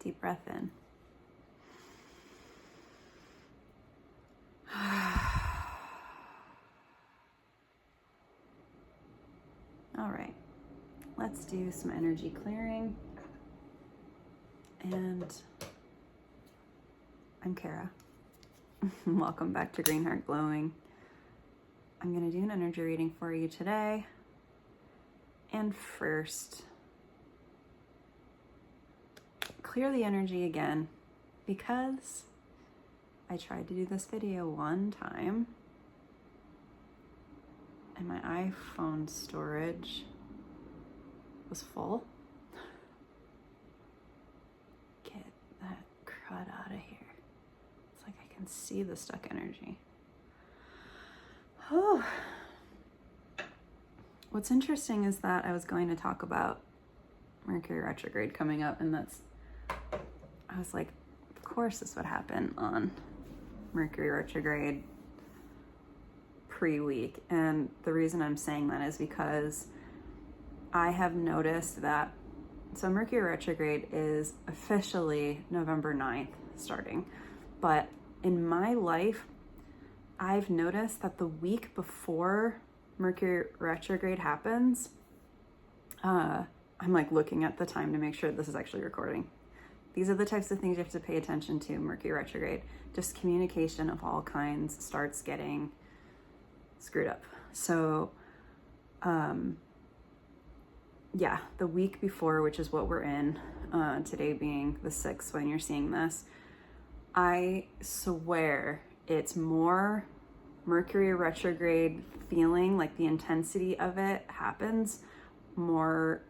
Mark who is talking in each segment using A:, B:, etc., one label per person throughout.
A: Deep breath in. All right, let's do some energy clearing. And I'm Kara. Welcome back to Green Heart Glowing. I'm going to do an energy reading for you today. And first, clear the energy again, because I tried to do this video one time and my iPhone storage was full. Get that crud out of here. It's like I can see the stuck energy. Oh. What's interesting is that I was going to talk about Mercury retrograde coming up, and I was like, of course this would happen on Mercury retrograde pre-week. And the reason I'm saying that is because I have noticed that, so Mercury retrograde is officially November 9th starting, but in my life, I've noticed that the week before Mercury retrograde happens, I'm like looking at the time to make sure this is actually recording. These are the types of things you have to pay attention to Mercury retrograde. Just communication of all kinds starts getting screwed up. So, yeah, the week before, which is what we're in, today being the 6th when you're seeing this, I swear it's more Mercury retrograde feeling, like the intensity of it happens more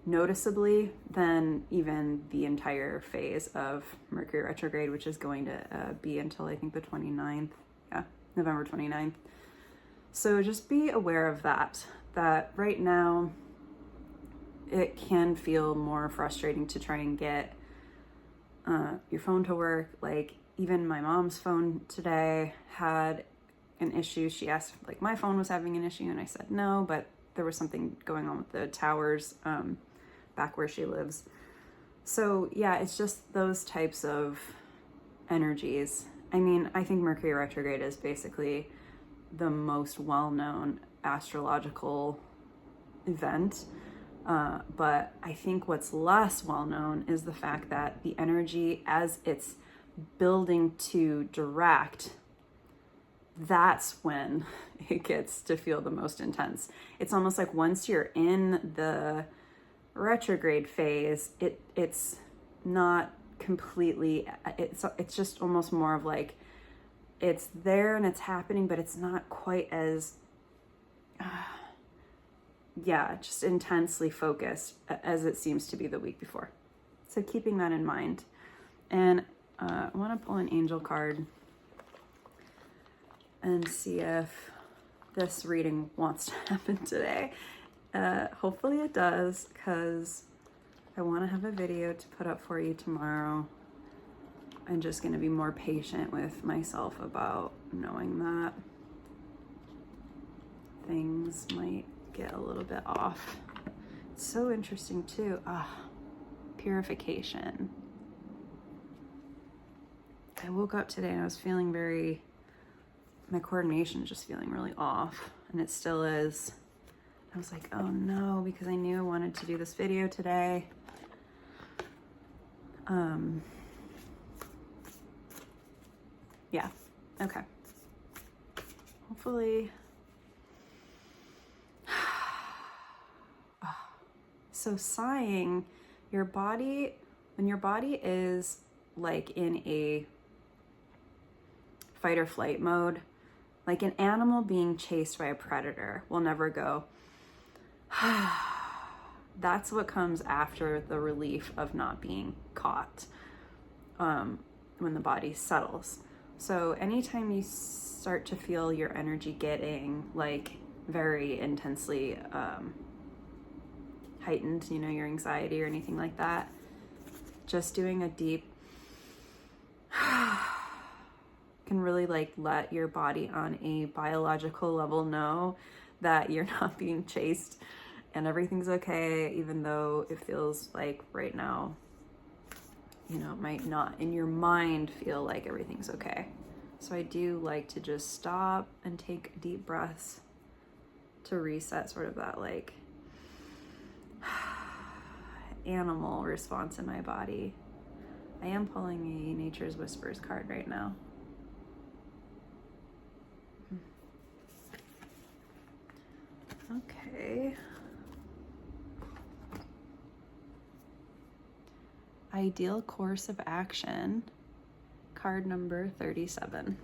A: noticeably than even the entire phase of Mercury retrograde, which is going to be until I think the 29th. Yeah, November 29th. So just be aware of that right now it can feel more frustrating to try and get your phone to work. Like even my mom's phone today had an issue. She asked if like my phone was having an issue and I said no, but there was something going on with the towers back where she lives. So yeah, it's just those types of energies. I mean, I think Mercury retrograde is basically the most well-known astrological event. But I think what's less well-known is the fact that the energy as it's building to direct, that's when it gets to feel the most intense. It's almost like once you're in the retrograde phase, it's not completely, it's just almost more of like, it's there and it's happening, but it's not quite as, just intensely focused as it seems to be the week before. So keeping that in mind. And I want to pull an angel card and see if this reading wants to happen today. Hopefully it does, because I want to have a video to put up for you tomorrow. I'm just going to be more patient with myself about knowing that things might get a little bit off. It's so interesting too. Purification. I woke up today and I was feeling my coordination is just feeling really off, and it still is. I was like, oh no, because I knew I wanted to do this video today. Yeah, okay. Hopefully. So sighing, when your body is like in a fight or flight mode, like an animal being chased by a predator will never go. That's what comes after the relief of not being caught, when the body settles. So anytime you start to feel your energy getting like very intensely heightened, your anxiety or anything like that, just doing a deep can really like let your body on a biological level know that you're not being chased and everything's okay, even though it feels like right now you know, it might not in your mind feel like everything's okay. So I do like to just stop and take deep breaths to reset sort of that like animal response in my body. I am pulling a Nature's Whispers card right now. Okay. Ideal course of action, card number 37.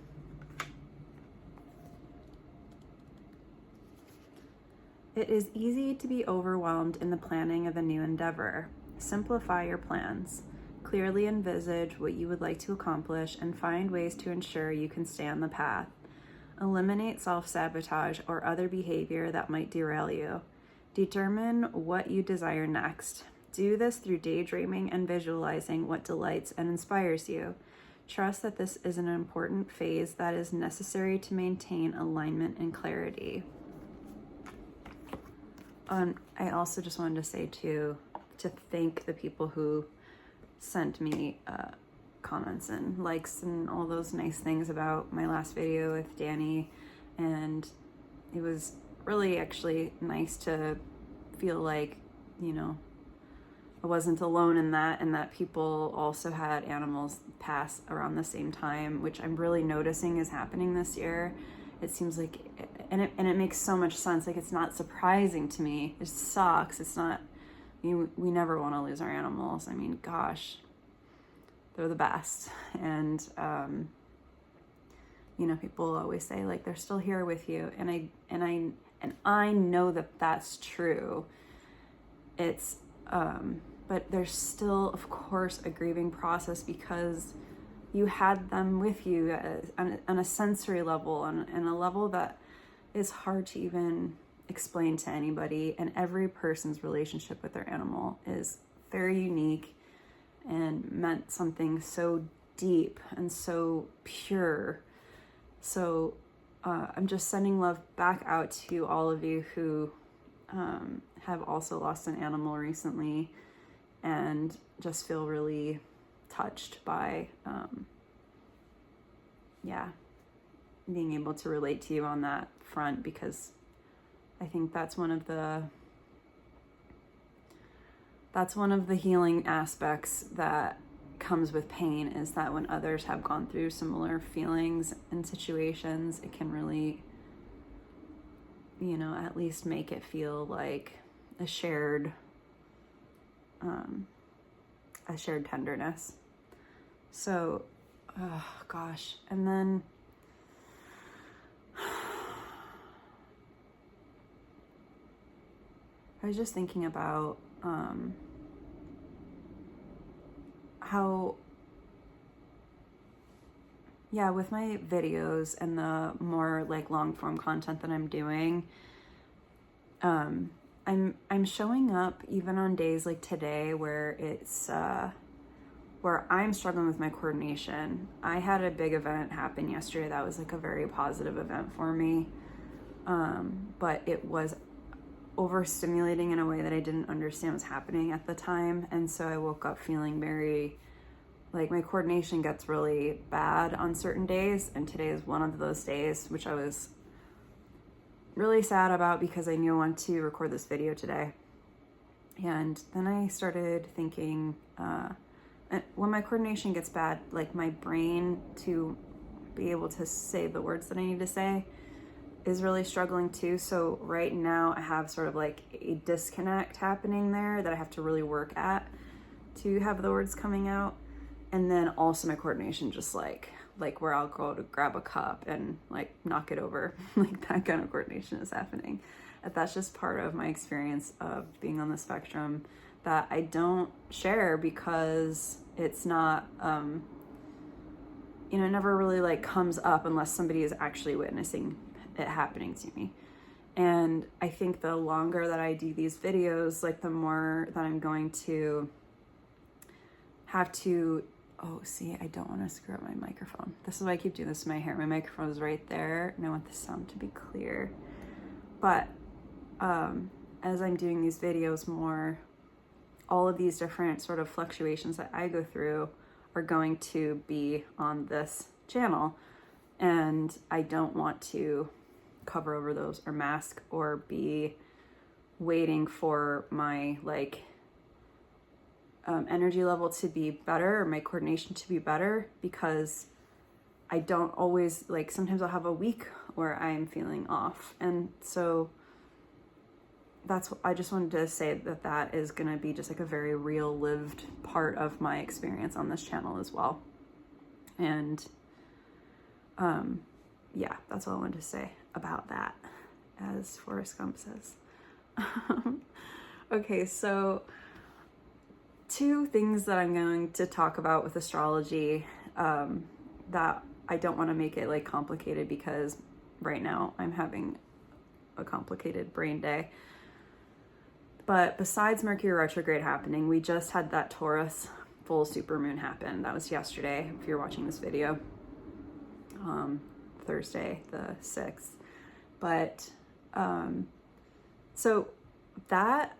A: It is easy to be overwhelmed in the planning of a new endeavor. Simplify your plans. Clearly envisage what you would like to accomplish and find ways to ensure you can stay on the path. Eliminate self-sabotage or other behavior that might derail you. Determine what you desire next. Do this through daydreaming and visualizing what delights and inspires you. Trust that this is an important phase that is necessary to maintain alignment and clarity. I also just wanted to say to thank the people who sent me comments and likes and all those nice things about my last video with Danny, and it was really actually nice to feel like, you know, I wasn't alone in that, and that people also had animals pass around the same time, which I'm really noticing is happening this year. It seems like, and it makes so much sense. Like, it's not surprising to me. It sucks. It's not, we never want to lose our animals. I mean, gosh, they're the best. And, you know, people always say like, they're still here with you. And I know that that's true. It's, but there's still, of course, a grieving process because you had them with you on a sensory level, and a level that is hard to even explain to anybody. And every person's relationship with their animal is very unique and meant something so deep and so pure. So I'm just sending love back out to all of you who have also lost an animal recently, and just feel really touched by being able to relate to you on that front, because I think that's one of the healing aspects that comes with pain, is that when others have gone through similar feelings and situations, it can really, you know, at least make it feel like a shared tenderness. So, oh gosh. And then I was just thinking about how, with my videos and the more like long form content that I'm doing, I'm showing up even on days like today where it's where I'm struggling with my coordination. I had a big event happen yesterday that was like a very positive event for me, but it was overstimulating in a way that I didn't understand was happening at the time. And so I woke up feeling very, like, my coordination gets really bad on certain days, and today is one of those days, which I was really sad about because I knew I wanted to record this video today. And then I started thinking, when my coordination gets bad, like, my brain to be able to say the words that I need to say is really struggling too. So right now I have sort of like a disconnect happening there that I have to really work at to have the words coming out. And then also my coordination, just like where I'll go to grab a cup and like knock it over, like that kind of coordination is happening. And that's just part of my experience of being on the spectrum that I don't share because it's not, it never really like comes up unless somebody is actually witnessing it happening to me. And I think the longer that I do these videos, like the more that I'm going to have to, I don't want to screw up my microphone. This is why I keep doing this to my hair. My microphone is right there and I want the sound to be clear. But as I'm doing these videos more, all of these different sort of fluctuations that I go through are going to be on this channel, and I don't want to cover over those or mask or be waiting for my like energy level to be better or my coordination to be better, because I don't always, like, sometimes I'll have a week where I'm feeling off. And so that's what I just wanted to say, that that is going to be just like a very real lived part of my experience on this channel as well. And yeah, that's all I wanted to say about that, as Forrest Gump says. Okay, so 2 things that I'm going to talk about with astrology, that I don't want to make it like complicated, because right now I'm having a complicated brain day. But besides Mercury retrograde happening, we just had that Taurus full supermoon happen. That was yesterday, if you're watching this video, Thursday the 6th. But so that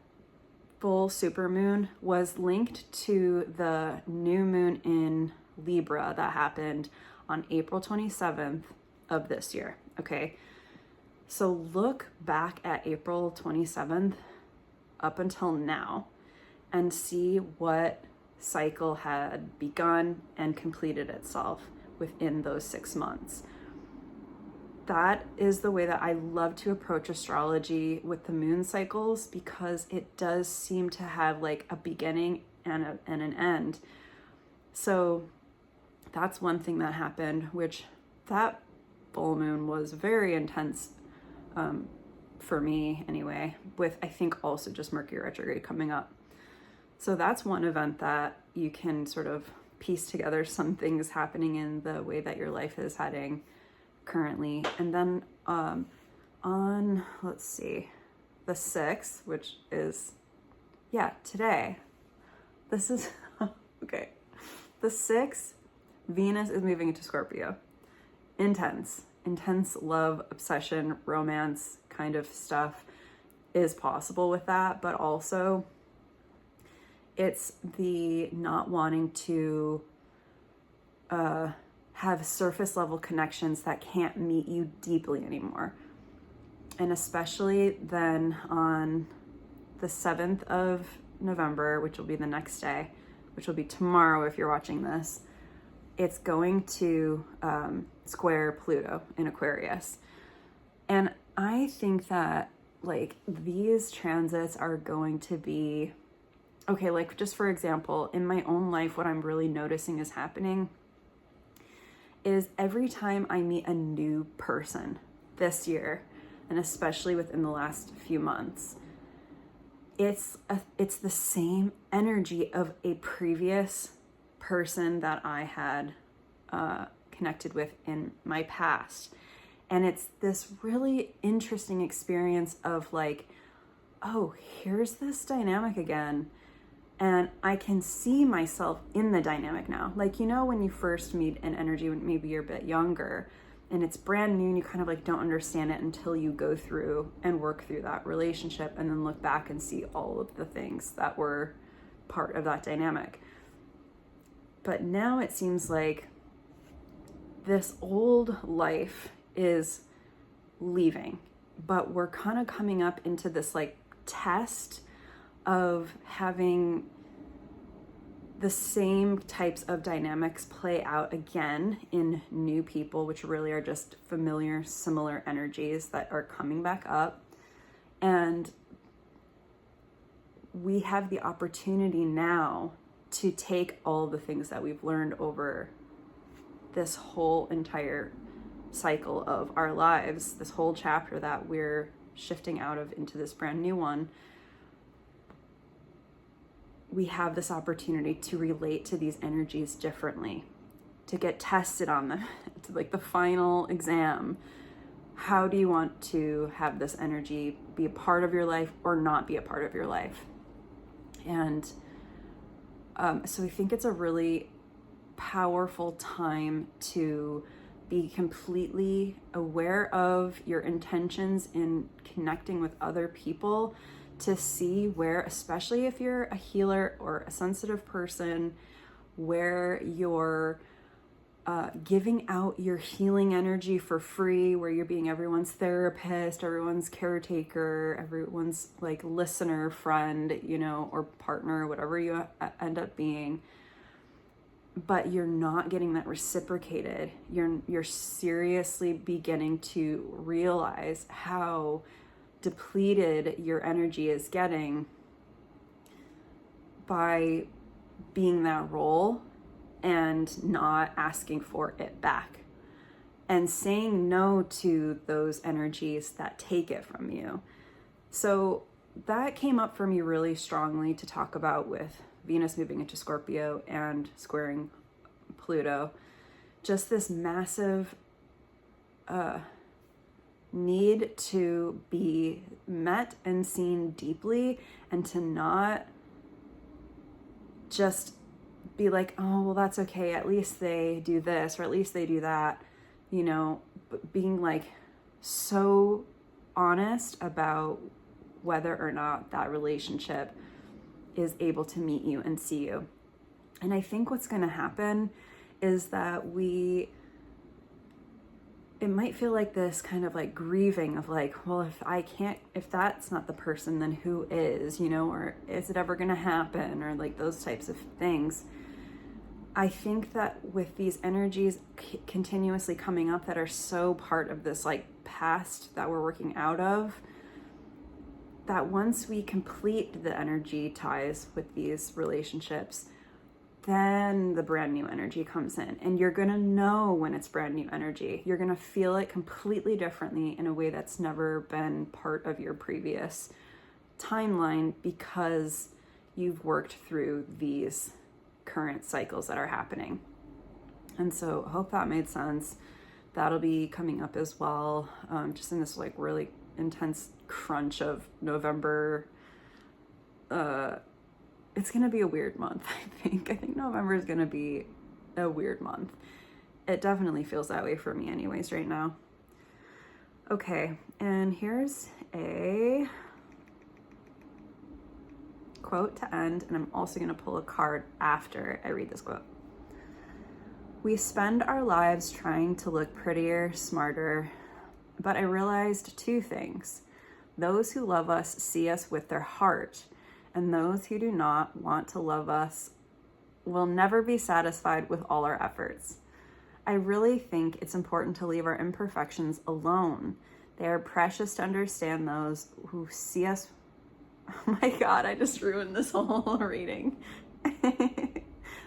A: full supermoon was linked to the new moon in Libra that happened on April 27th of this year. Okay, so look back at April 27th up until now and see what cycle had begun and completed itself within those 6 months. That is the way that I love to approach astrology with the moon cycles, because it does seem to have like a beginning and an end. So that's one thing that happened, which that full moon was very intense for me anyway, with I think also just Mercury retrograde coming up. So that's one event that you can sort of piece together some things happening in the way that your life is heading currently. And then on, let's see, the 6th, which is, yeah, today, this is, okay, the 6th, Venus is moving into Scorpio. Intense love, obsession, romance kind of stuff is possible with that, but also it's the not wanting to have surface level connections that can't meet you deeply anymore. And especially then on the 7th of November, which will be the next day, which will be tomorrow if you're watching this, it's going to square Pluto in Aquarius. And I think that like these transits are going to be, okay, like just for example, in my own life, what I'm really noticing is happening is every time I meet a new person this year, and especially within the last few months, it's the same energy of a previous person that I had connected with in my past. And it's this really interesting experience of like, oh, here's this dynamic again. And I can see myself in the dynamic now. Like, you know, when you first meet an energy, when maybe you're a bit younger and it's brand new and you kind of like don't understand it until you go through and work through that relationship and then look back and see all of the things that were part of that dynamic. But now it seems like this old life is leaving, but we're kind of coming up into this like test of having the same types of dynamics play out again in new people, which really are just familiar, similar energies that are coming back up. And we have the opportunity now to take all the things that we've learned over this whole entire cycle of our lives, this whole chapter that we're shifting out of into this brand new one. We have this opportunity to relate to these energies differently, to get tested on them, to like the final exam. How do you want to have this energy be a part of your life or not be a part of your life? And so I think it's a really powerful time to be completely aware of your intentions in connecting with other people, to see where, especially if you're a healer or a sensitive person where you're giving out your healing energy for free, where you're being everyone's therapist, everyone's caretaker, everyone's like listener, friend, you know, or partner, whatever you end up being, but you're not getting that reciprocated. You're seriously beginning to realize how depleted your energy is getting by being that role and not asking for it back, and saying no to those energies that take it from you. So that came up for me really strongly to talk about with Venus moving into Scorpio and squaring Pluto. Just this massive need to be met and seen deeply, and to not just be like, oh, well, that's okay, at least they do this or at least they do that, you know, but being like so honest about whether or not that relationship is able to meet you and see you. And I think what's going to happen is that it might feel like this kind of like grieving of like, well, if that's not the person, then who is, you know, or is it ever going to happen, or like those types of things. I think that with these energies continuously coming up that are so part of this like past that we're working out of, that once we complete the energy ties with these relationships, then the brand new energy comes in, and you're going to know when it's brand new energy. You're going to feel it completely differently in a way that's never been part of your previous timeline, because you've worked through these current cycles that are happening. And so I hope that made sense. That'll be coming up as well, just in this like really intense crunch of November. It's going to be a weird month, I think November is going to be a weird month. It definitely feels that way for me anyways right now. Okay, and here's a quote to end, and I'm also going to pull a card after I read this quote. We spend our lives trying to look prettier, smarter, but I realized two things. Those who love us see us with their heart, and those who do not want to love us will never be satisfied with all our efforts. I really think it's important to leave our imperfections alone. They are precious to understand those who see us. Oh my God, I just ruined this whole reading.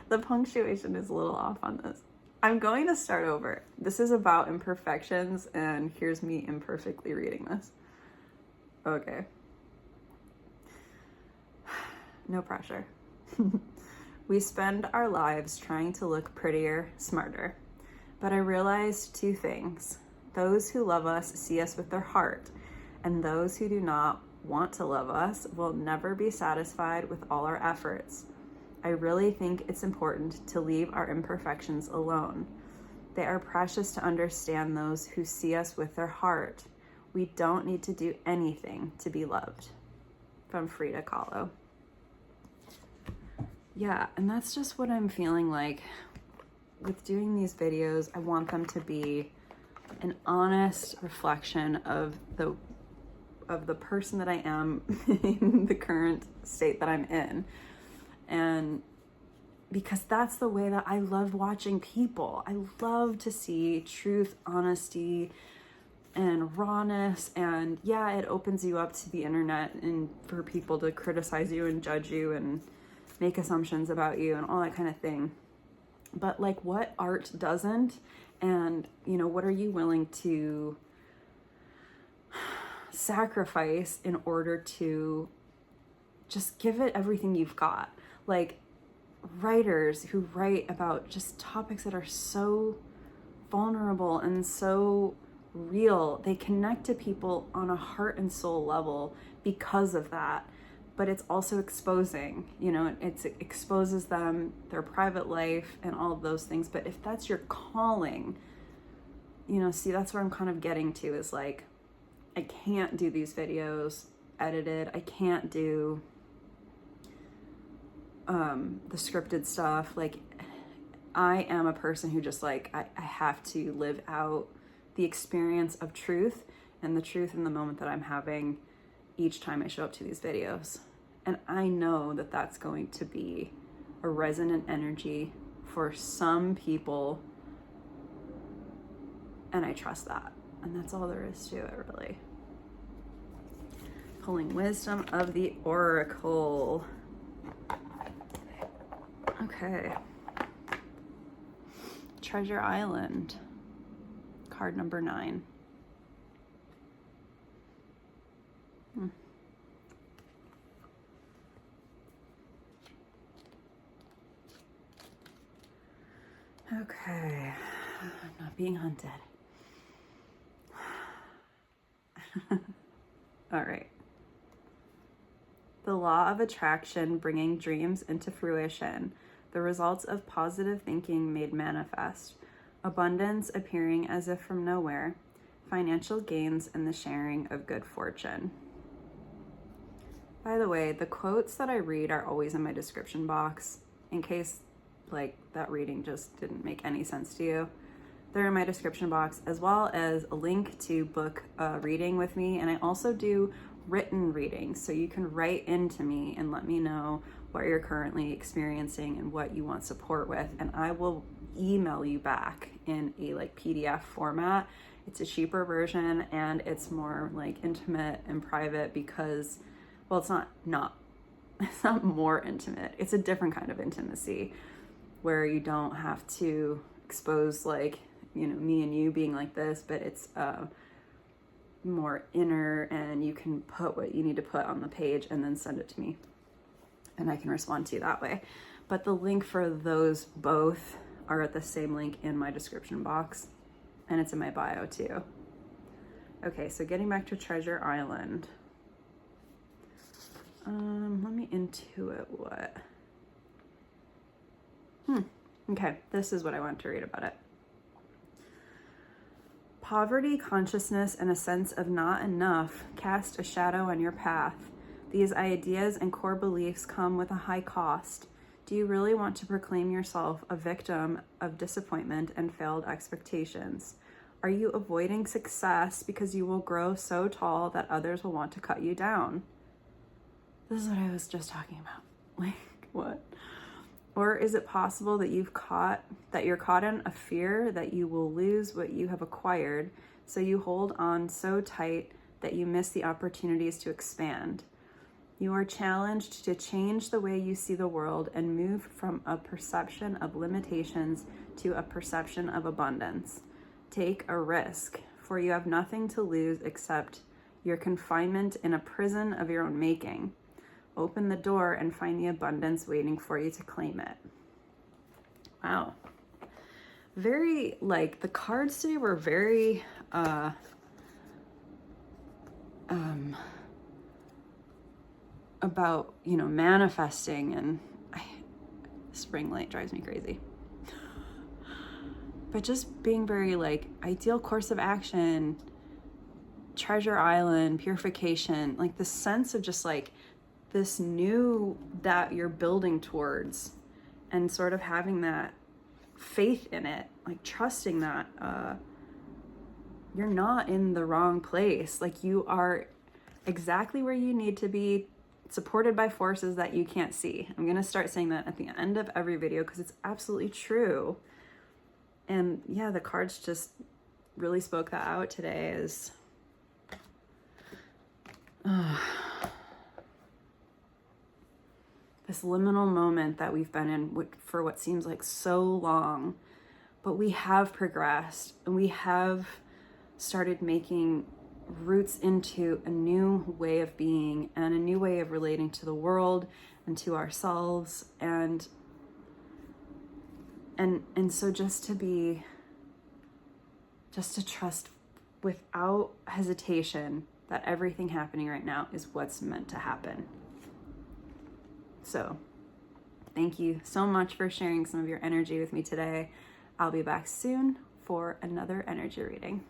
A: The punctuation is a little off on this. I'm going to start over. This is about imperfections, and here's me imperfectly reading this. Okay. No pressure. We spend our lives trying to look prettier, smarter. But I realized two things. Those who love us see us with their heart, and those who do not want to love us will never be satisfied with all our efforts. I really think it's important to leave our imperfections alone. They are precious to understand those who see us with their heart. We don't need to do anything to be loved. From Frida Kahlo. Yeah, and that's just what I'm feeling like with doing these videos. I want them to be an honest reflection of the person that I am in the current state that I'm in. And because that's the way that I love watching people. I love to see truth, honesty, and rawness. And yeah, it opens you up to the internet and for people to criticize you and judge you and make assumptions about you and all that kind of thing. But like, what art doesn't? And, you know, what are you willing to sacrifice in order to just give it everything you've got? Like, writers who write about just topics that are so vulnerable and so real, they connect to people on a heart and soul level because of that. But it's also exposing, you know, it exposes them, their private life and all of those things. But if that's your calling, you know, see, that's where I'm kind of getting to, is like, I can't do these videos edited. I can't do the scripted stuff. Like, I am a person who just like, I have to live out the experience of truth and the truth in the moment that I'm having each time I show up to these videos. And I know that that's going to be a resonant energy for some people. And I trust that. And that's all there is to it, really. Pulling wisdom of the Oracle. Okay. Treasure Island. Card number 9. Okay. I'm not being hunted. All right. The law of attraction bringing dreams into fruition. The results of positive thinking made manifest. Abundance appearing as if from nowhere. Financial gains and the sharing of good fortune. By the way, the quotes that I read are always in my description box, in case like that reading just didn't make any sense to you. They're in my description box, as well as a link to book a reading with me. And I also do written readings, so you can write into me and let me know what you're currently experiencing and what you want support with, and I will email you back in a like PDF format. It's a cheaper version and it's more like intimate and private because, well, it's not more intimate. It's a different kind of intimacy where you don't have to expose like, you know, me and you being like this, but it's more inner, and you can put what you need to put on the page and then send it to me and I can respond to you that way. But the link for those both are at the same link in my description box, and it's in my bio too. Okay, so getting back to Treasure Island. Let me intuit what. Okay, this is what I want to read about it. Poverty, consciousness, and a sense of not enough cast a shadow on your path. These ideas and core beliefs come with a high cost. Do you really want to proclaim yourself a victim of disappointment and failed expectations? Are you avoiding success because you will grow so tall that others will want to cut you down? This is what I was just talking about. Like, what? Or is it possible that you're caught in a fear that you will lose what you have acquired, so you hold on so tight that you miss the opportunities to expand? You are challenged to change the way you see the world and move from a perception of limitations to a perception of abundance. Take a risk, for you have nothing to lose except your confinement in a prison of your own making. Open the door and find the abundance waiting for you to claim it. Wow. Very, like, the cards today were very, about, you know, manifesting, and spring light drives me crazy. But just being very, like, ideal course of action, Treasure Island, purification, like the sense of just like this new that you're building towards, and sort of having that faith in it, like trusting that you're not in the wrong place. Like, you are exactly where you need to be, supported by forces that you can't see. I'm going to start saying that at the end of every video because it's absolutely true. And yeah, the cards just really spoke that out today as this liminal moment that we've been in for what seems like so long, but we have progressed and we have started making roots into a new way of being and a new way of relating to the world and to ourselves, and so just to trust without hesitation that everything happening right now is what's meant to happen. So thank you so much for sharing some of your energy with me today. I'll be back soon for another energy reading.